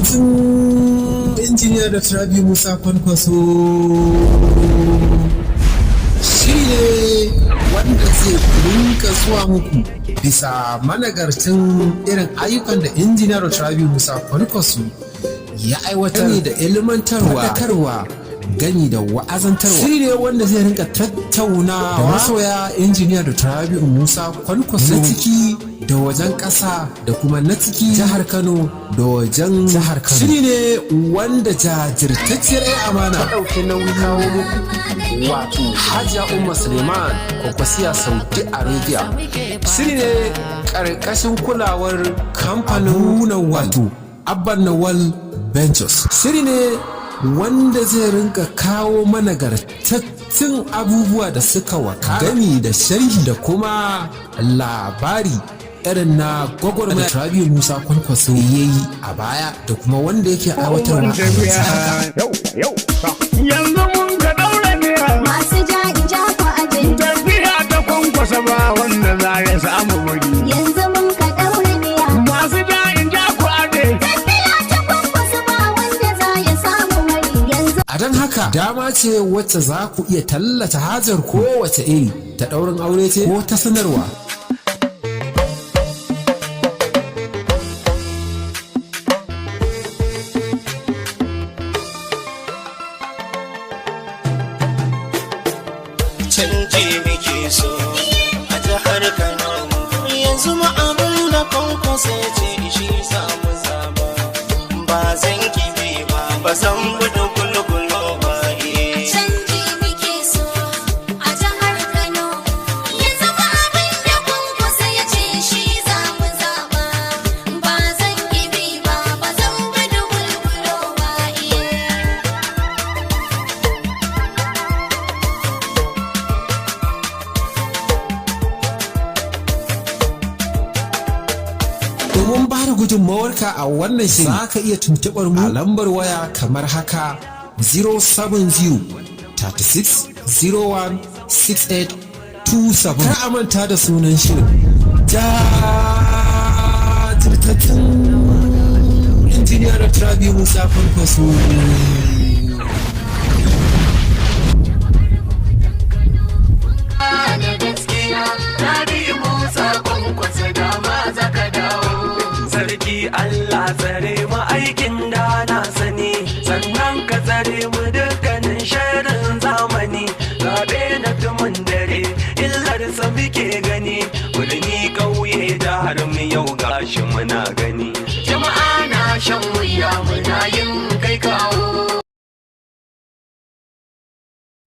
Jajirtattun injiniya da Rabi Musa Kwankwaso shi ne wanda zai rinka zuwa muku bisa managarcin irin ayyukan da injiniya da Rabi Musa Kwankwaso ya aiwatar da ilmantarwa, faɗakarwa, gani da wa'azantarwa. Shiri ne wanda zai rinka tattaunawa da masoya injiniya da Rabi Musa Kwankwaso na ciki da wajen ƙasa da kuma na ciki jihar Kano da wajen jihar Kano. Shiri ne wanda jajirtacciyar 'yan amana ta ɗauki nauyi kawo muku, wato Hajiya Umma Suleiman Kwankwasiya Saudi Arabia. Shiri ne ƙarƙashin kulawar kamfanin wato Abban Nawal Ventures. Shiri ne wanda zai rinka kawo managartattun abubuwa da suka waka gami da sharhi da kuma labari irin na gwagwarmaya da Rabi Musa Kwankwaso ya yi a baya da kuma wanda yake aiwatarwa a yanzu haka. Yanzu mun ka daura ne masu jaɗi jako aje tafiya ta Kwankwasa ba wanda za ya samu wuri. yanzu mun ka daura ne Masu jaɗin jako aje tafiya ta Kwankwaso ba wanda za ya samu wuri yanzu. A don haka dama ce wacce za ku iya tallata hajar kowace iri, ta ɗaurin aure ce ko ta sanarwa. Canji muke so a jihar Kano, yanzu ma'amal na Kwankwaso ya ce shi samu zaba. Ba zan kibi ba zan gudu gulgulo ba. Canji muke so a jihar Kano, yanzu ba abin da Kwankwaso ya ce shi za mu zaɓa. Ba zan gibi ba zan gudu bulbulo ba. Domin ba da gudunmawarka a wannan shiri za ka iya tuntuɓar mu a lambar waya kamar haka 070 36 01 6827. Kar a manta da sunan shirin jajirtattun injiniya da Rabi Musa Kwankwaso. Sarki Allah tsare mu aikin da na sani, sannan ka tsare mu dukkanin shirin zamani. Zaɓe na tumun dare illarsa muke gani, birni ƙauye da har mu yau gashi muna gani.